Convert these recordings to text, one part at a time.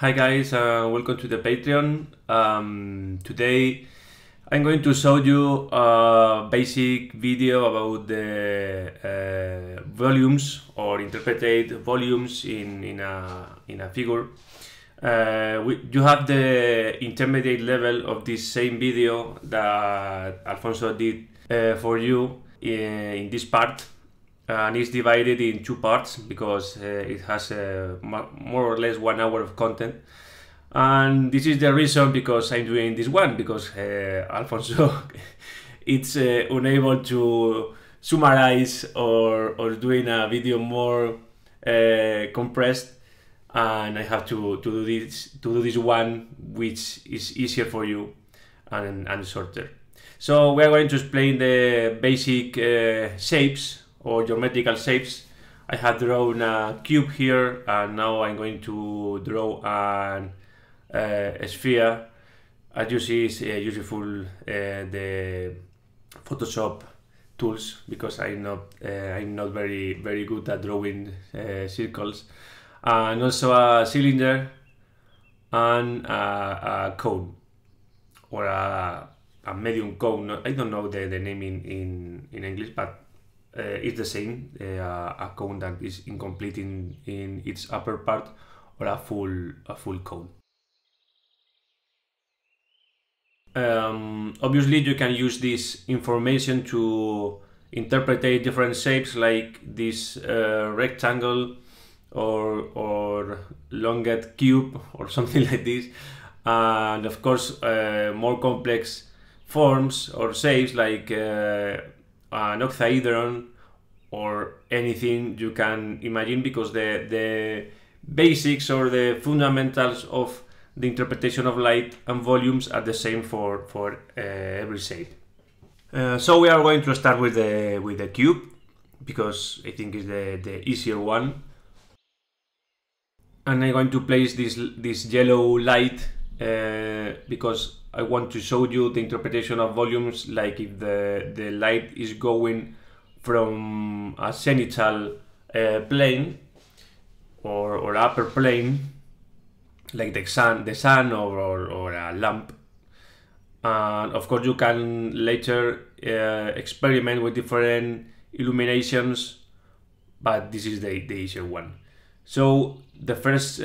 Hi guys, welcome to the Patreon. Today I'm going to show you a basic video about the volumes or interpreted volumes in a figure. You have the intermediate level of this same video that Alfonso did for you in this part. And it's divided in two parts because it has more or less 1 hour of content, and this is the reason because I'm doing this one, because Alfonso it's unable to summarize or doing a video more compressed, and I have to do this one which is easier for you and shorter. So we are going to explain the basic shapes or geometrical shapes. I have drawn a cube here, and now I'm going to draw a sphere. As you see, it's useful the Photoshop tools, because I'm not very good at drawing circles, and also a cylinder and a cone, or a medium cone. I don't know the name in English, but it's the same, a cone that is incomplete in its upper part, or a full cone. Obviously you can use this information to interpret different shapes, like this rectangle or elongate cube or something like this, and of course more complex forms or shapes like an octahedron or anything you can imagine, because the basics or the fundamentals of the interpretation of light and volumes are the same for every shape. So we are going to start with the cube, because I think it's the easier one, and I'm going to place this yellow light because I want to show you the interpretation of volumes, like if the light is going from a zenithal plane or upper plane, like the sun or a lamp. And of course you can later experiment with different illuminations, but this is the easier one. So the first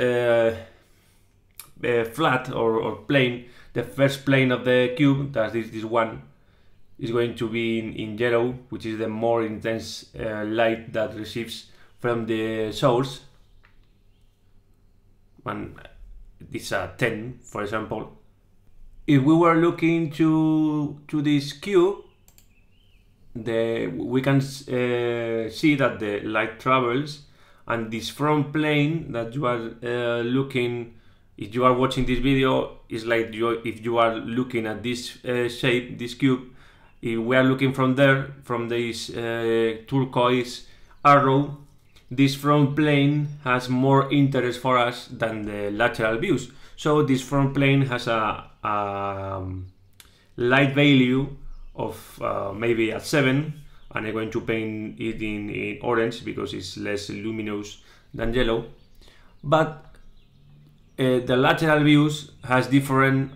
flat or plane, the first plane of the cube, that is this one, is going to be in yellow, which is the more intense light that receives from the source. And it's a 10, for example. If we were looking to this cube, we can see that the light travels, and this front plane that you are looking, if you are watching this video, is like if you are looking at this shape, this cube. If we are looking from there, from this turquoise arrow, this front plane has more interest for us than the lateral views. So this front plane has a light value of maybe at 7, and I'm going to paint it in orange because it's less luminous than yellow. But the lateral views has different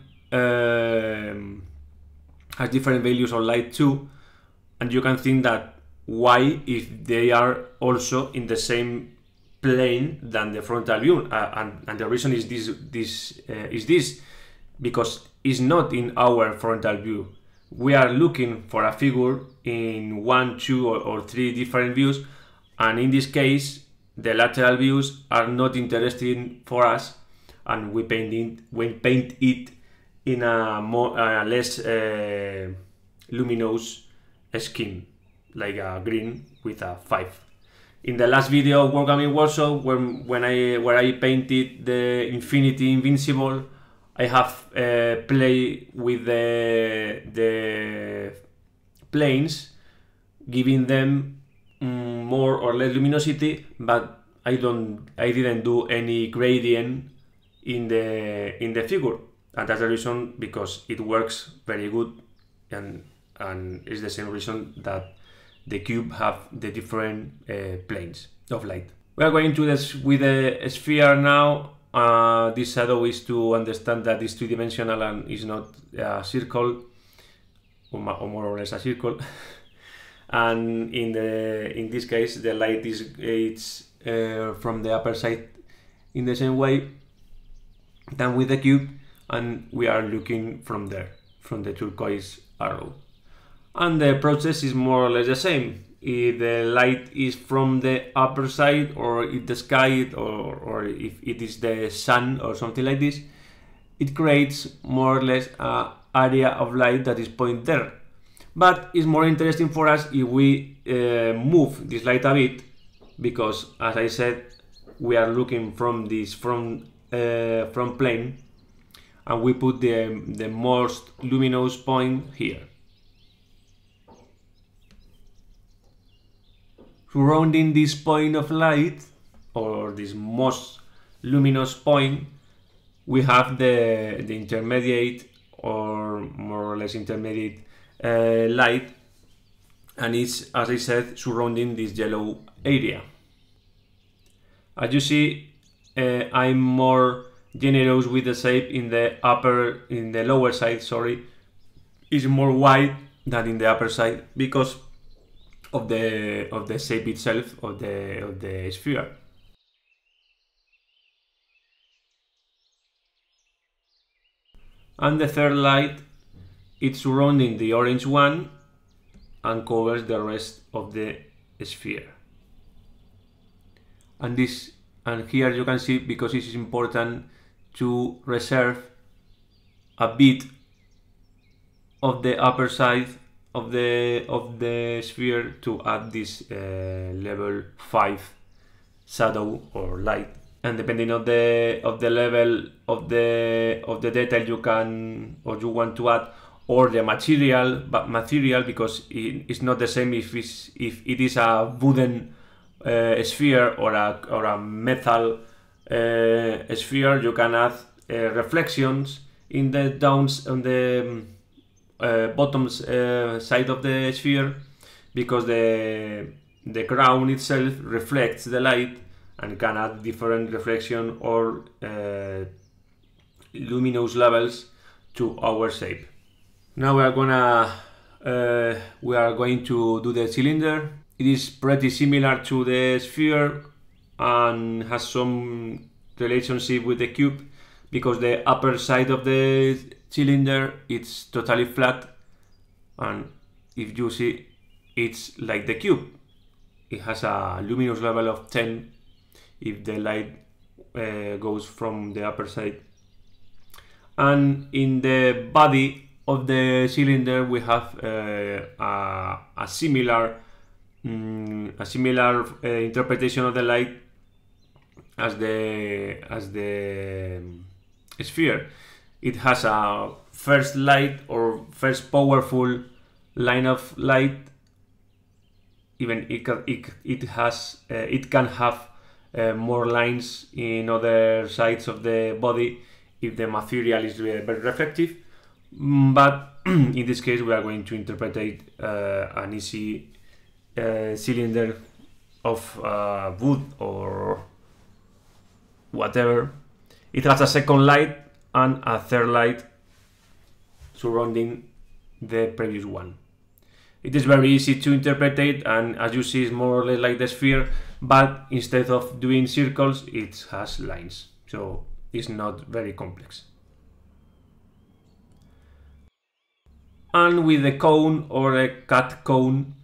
values of light too, and you can think that why, if they are also in the same plane than the frontal view, and the reason is this because it's not in our frontal view. We are looking for a figure in 1, 2 or 3 different views, and in this case the lateral views are not interesting for us, and we paint it in a less luminous scheme, like a green with a 5. In the last video of Wargaming Workshop, where I painted the Infinity Invincible, I have played with the planes, giving them more or less luminosity, but I didn't do any gradient in the figure, and that's the reason, because it works very good, and it's the same reason that the cube have the different planes of light. We are going to this with the sphere now, this shadow is to understand that it's three-dimensional and is not a circle, or more or less a circle. And in this case, the light is from the upper side in the same way than with the cube, and we are looking from there, from the turquoise arrow. And the process is more or less the same. If the light is from the upper side, or if the sky, or if it is the sun or something like this, it creates more or less an area of light that is pointed there. But it's more interesting for us if we move this light a bit, because as I said, we are looking from this front plane, and we put the most luminous point here. Surrounding this point of light, or this most luminous point, we have the intermediate, or more or less intermediate light, and it's, as I said, surrounding this yellow area. As you see, I'm more generous with the shape in the lower side, sorry, is more wide than in the upper side because of the shape itself of the sphere. And the third light, it's surrounding the orange one and covers the rest of the sphere. And here you can see, because it is important to reserve a bit of the upper side of the sphere to add this level 5 shadow or light. And depending on the level of the detail you can, or you want to add, or the material, because it's not the same if it is a wooden sphere or a metal sphere. You can add reflections in the bottom side of the sphere, because the crown itself reflects the light and can add different reflection or luminous levels to our shape. Now we are going to do the cylinder. It is pretty similar to the sphere and has some relationship with the cube, because the upper side of the cylinder it's totally flat, and if you see, it's like the cube. It has a luminous level of 10 if the light goes from the upper side. And in the body of the cylinder we have a similar interpretation of the light as the sphere. It has a first light, or first powerful line of light. Even it can have more lines in other sides of the body if the material is very reflective. But in this case we are going to interpret an easy cylinder of wood or whatever. It has a second light and a third light surrounding the previous one. It is very easy to interpret it, and as you see, it's more or less like the sphere, but instead of doing circles, it has lines, so it's not very complex. And with the cone, or a cut cone,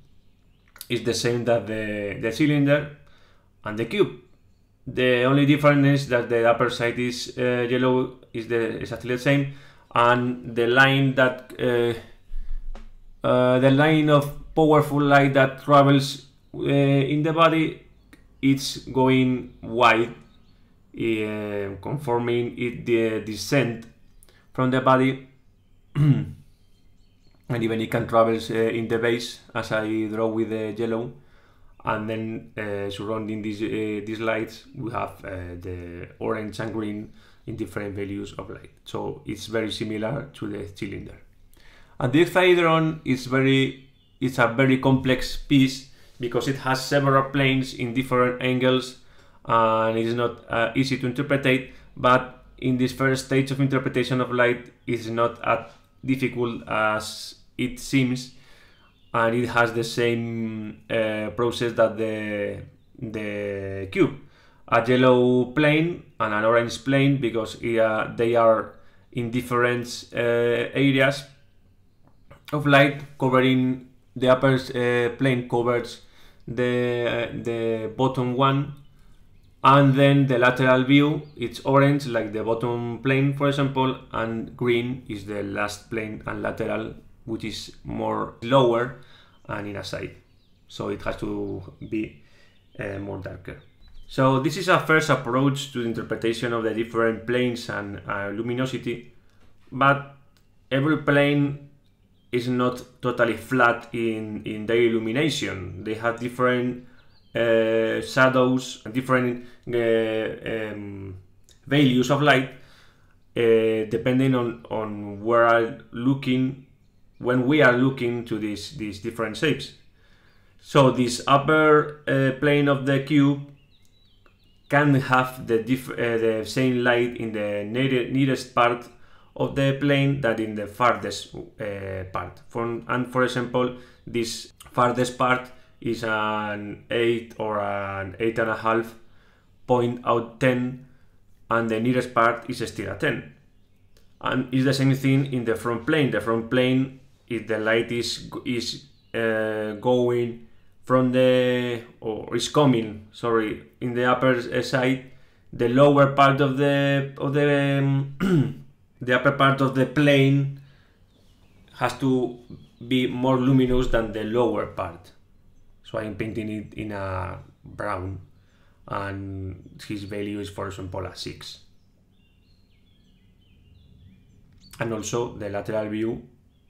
is the same that the cylinder and the cube. The only difference is that the upper side is yellow, is exactly the same, and the line that the line of powerful light that travels in the body, it's going wide, conforming the descent from the body, and even it can travel in the base, as I draw with the yellow. And then surrounding these lights we have the orange and green in different values of light. So it's very similar to the cylinder. And the hexahedron is it's a very complex piece, because it has several planes in different angles, and it is not easy to interpret, but in this first stage of interpretation of light, it's not as difficult as it seems, and it has the same process that the cube. A yellow plane and an orange plane, because they are in different areas of light. Covering the upper plane covers the bottom one, and then the lateral view, it's orange like the bottom plane, for example, and green is the last plane and lateral, which is more lower and in a side, so it has to be more darker. So this is a first approach to the interpretation of the different planes and luminosity, but every plane is not totally flat in their illumination. They have different shadows, different values of light, depending on where I'm looking, when we are looking to these different shapes. So this upper plane of the cube can have the same light in the nearest part of the plane that in the farthest part. For example, this farthest part is an 8 or an 8.5 point out of 10, and the nearest part is still a 10. And it's the same thing in the front plane. The front plane, if the light is going from the, or is coming, sorry, in the upper side, the lower part of the the upper part of the plane has to be more luminous than the lower part. So I'm painting it in a brown, and his value is, for example, a 6. And also the lateral view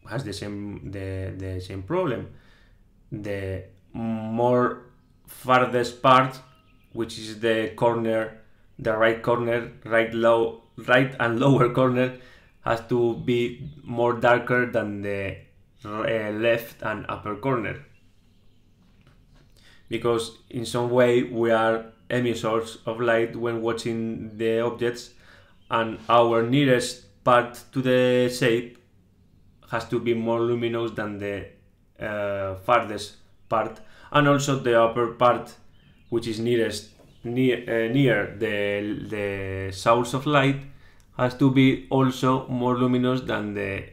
has the same problem. The more farthest part, which is the corner, the right corner, right and lower corner, has to be more darker than the left and upper corner, because in some way we are emitters of light when watching the objects, and our nearest part to the shape has to be more luminous than the farthest part, and also the upper part, which is near the source of light, has to be also more luminous than the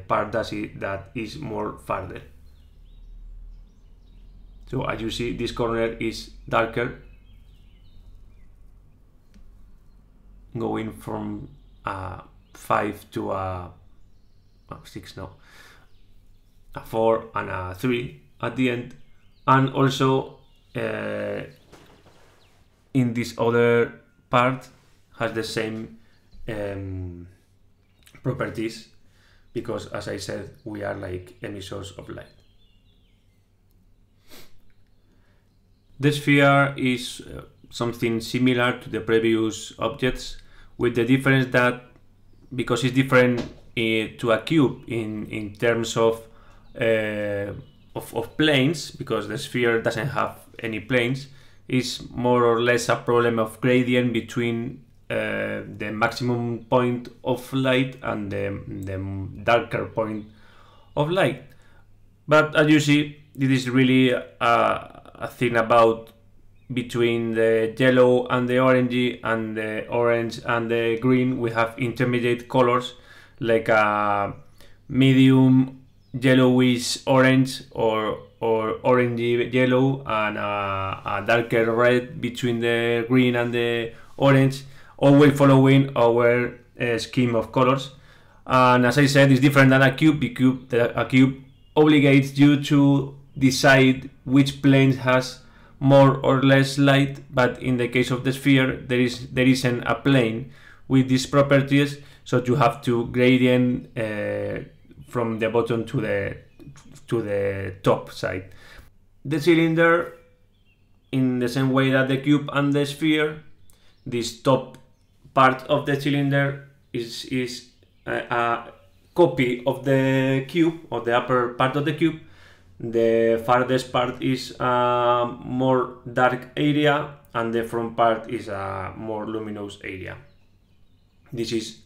part that is more farther. So as you see, this corner is darker, going from a 5 to a 6 now, a 4 and a 3 at the end. And also in this other part has the same properties, because as I said, we are like emitters of light. The sphere is something similar to the previous objects, with the difference that, because it's different to a cube in terms of planes, because the sphere doesn't have any planes, is more or less a problem of gradient between the maximum point of light and the darker point of light. But as you see, it is really a thing about between the yellow and the orange, and the orange and the green. We have intermediate colors like a medium yellowish orange or orangey yellow, and a darker red between the green and the orange, always following our scheme of colors. And as I said, it's different than a cube. A cube obligates you to decide which plane has more or less light, but in the case of the sphere, there isn't a plane with these properties, so you have to gradient from the bottom to the top side. The cylinder, in the same way that the cube and the sphere, this top part of the cylinder is a copy of the cube, or the upper part of the cube. The farthest part is a more dark area, and the front part is a more luminous area. This is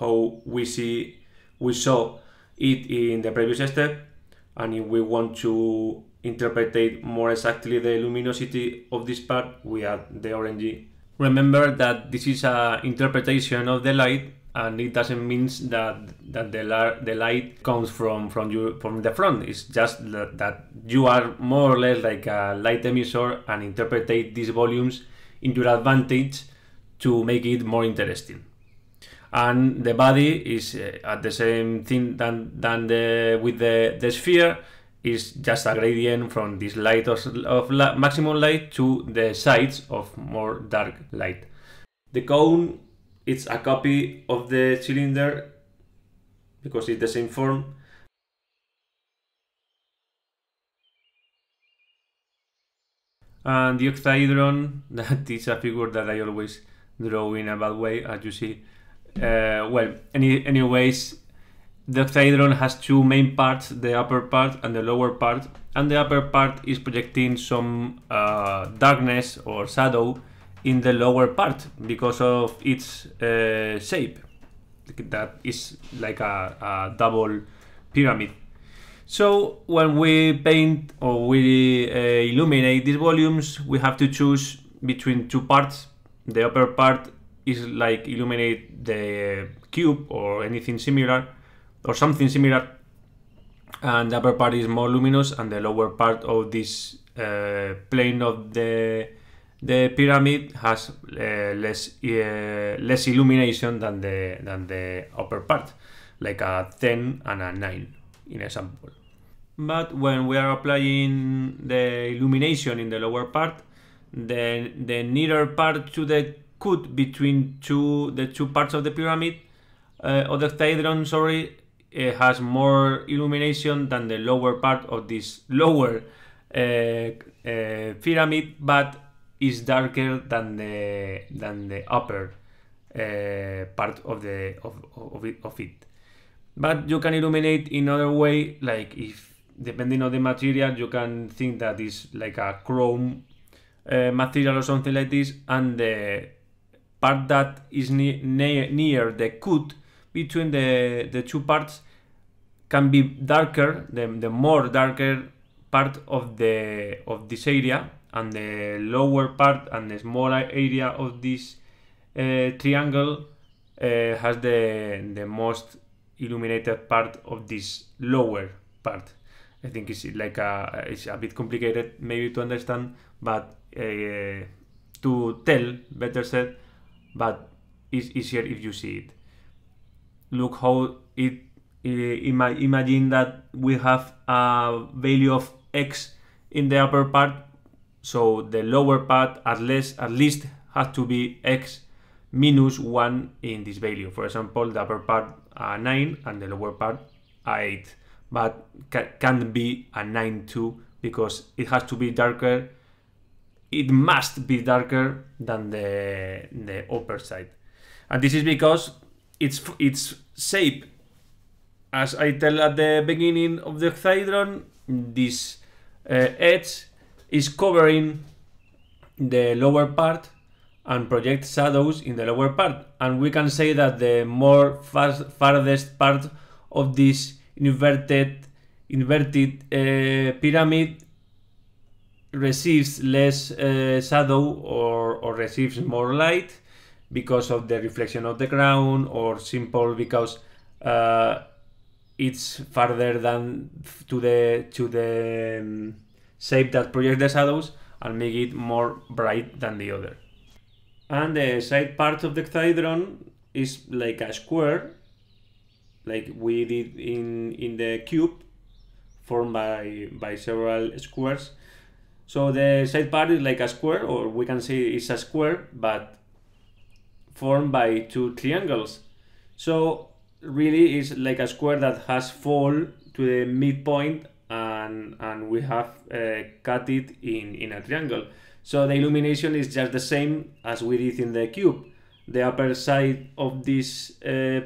how we saw it in the previous step, and if we want to interpret more exactly the luminosity of this part, we add the ENG. Remember that this is an interpretation of the light, and it doesn't mean that the light comes from the front. It's just that you are more or less like a light emitter and interpret these volumes in your advantage to make it more interesting. And the body is at the same thing with the sphere. Is just a gradient from this light of maximum light to the sides of more dark light. The cone, it's a copy of the cylinder because it's the same form. And the octahedron, that is a figure that I always draw in a bad way, as you see. Anyways, the octahedron has two main parts, the upper part and the lower part, and the upper part is projecting some darkness or shadow in the lower part because of its shape. That is like a double pyramid. So when we paint or we illuminate these volumes, we have to choose between two parts. The upper part is like illuminate the cube or anything similar, or something similar, and the upper part is more luminous, and the lower part of this plane of the pyramid has less illumination than the upper part, like a 10 and a 9 in example. But when we are applying the illumination in the lower part, the nearer part to the cut between the two parts of the pyramid of the octahedron, it has more illumination than the lower part of this lower pyramid, but is darker than the upper part of it. But you can illuminate in other way, like if depending on the material, you can think that is like a chrome material or something like this, and the part that is near the cut between the two parts can be darker, the more darker part of this area, and the lower part and the smaller area of this triangle has the most illuminated part of this lower part. I think it's like it's a bit complicated maybe to understand, but to tell, better said, but it's easier if you see it. Look how imagine that we have a value of x in the upper part, so the lower part at least has to be x minus 1 in this value. For example, the upper part 9 and the lower part 8, but can't be a 9 too, because it has to be darker. It must be darker than the upper side, and this is because its shape, as I tell at the beginning of the octahedron, this edge is covering the lower part and project shadows in the lower part, and we can say that the more farthest part of this inverted pyramid receives less shadow or receives more light because of the reflection of the ground, or simple because it's farther than to the shape that projects the shadows and make it more bright than the other. And the side part of the octahedron is like a square, like we did in the cube, formed by several squares. So the side part is like a square, or we can say it's a square, but formed by two triangles. So really it's like a square that has fall to the midpoint, and we have cut it in a triangle. So the illumination is just the same as we did in the cube. The upper side of this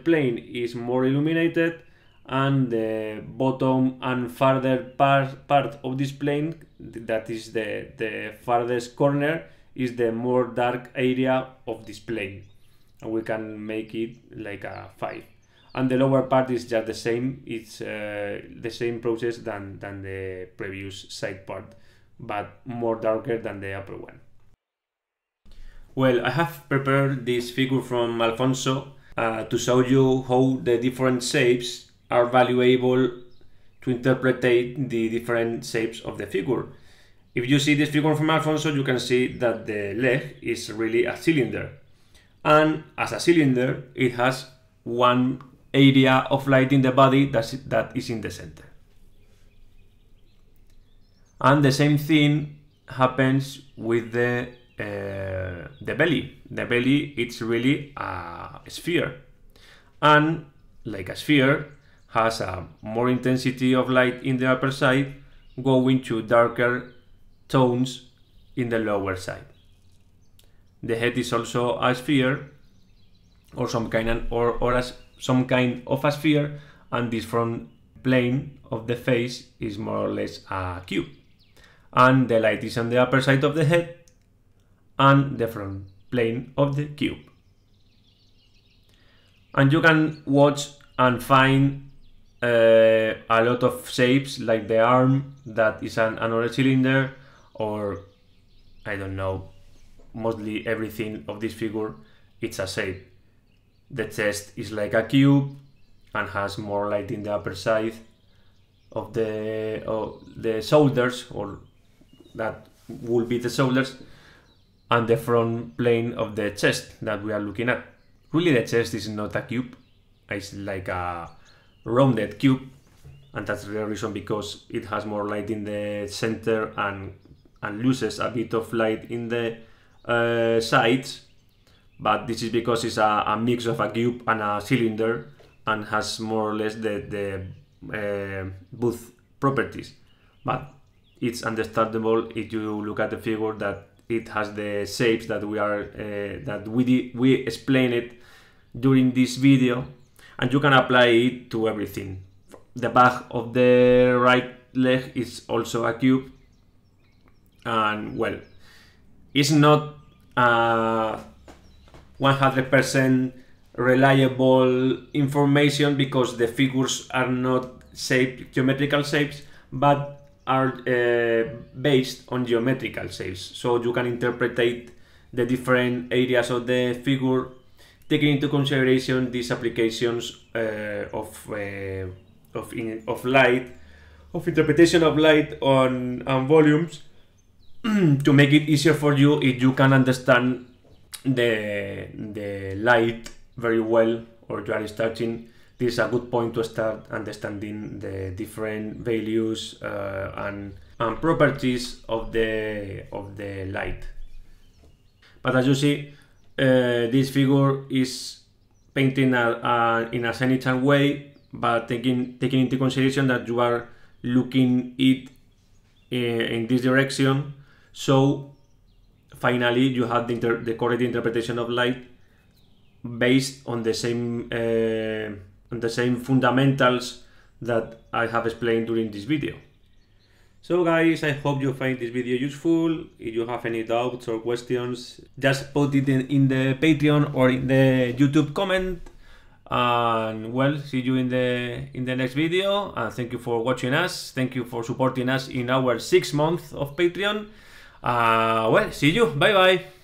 plane is more illuminated, and the bottom and farther part of this plane, that is the farthest corner, is the more dark area of this plane. and we can make it like a 5. And the lower part is just the same. It's the same process than the previous side part, but more darker than the upper one. Well, I have prepared this figure from Alfonso to show you how the different shapes are valuable to interpret the different shapes of the figure. If you see this figure from Alfonso, you can see that the leg is really a cylinder. And as a cylinder, it has one area of light in the body that is in the center. And the same thing happens with the belly. The belly, it's really a sphere. And like a sphere, has a more intensity of light in the upper side, going to darker tones in the lower side. The head is also a sphere, or some kind of a sphere, and this front plane of the face is more or less a cube. And the light is on the upper side of the head and the front plane of the cube. And you can watch and find a lot of shapes, like the arm that is another cylinder, or I don't know, mostly everything of this figure it's a shape. The chest is like a cube and has more light in the upper side of the shoulders, or that will be the shoulders, and the front plane of the chest that we are looking at. Really, the chest is not a cube, it's like a rounded cube, and that's the reason, because it has more light in the center and loses a bit of light in the sides. But this is because it's a mix of a cube and a cylinder, and has more or less the both properties. But it's understandable if you look at the figure that it has the shapes that we explained it during this video, and you can apply it to everything. The back of the right leg is also a cube, and well, it's not 100% reliable information, because the figures are not geometrical shapes, but are based on geometrical shapes. So you can interpret the different areas of the figure, taking into consideration these applications of light, of interpretation of light on volumes, to make it easier for you if you can understand the light very well, or you are starting. This is a good point to start understanding the different values and properties of the light. But as you see, this figure is painted in a zenithal way, but taking into consideration that you are looking it in this direction. So finally, you have the correct interpretation of light based on the same fundamentals that I have explained during this video. So guys, I hope you find this video useful. If you have any doubts or questions, just put it in the Patreon or in the YouTube comment. And well, see you in the next video. And thank you for watching us. Thank you for supporting us in our 6 months of Patreon. Well, see you. Bye bye.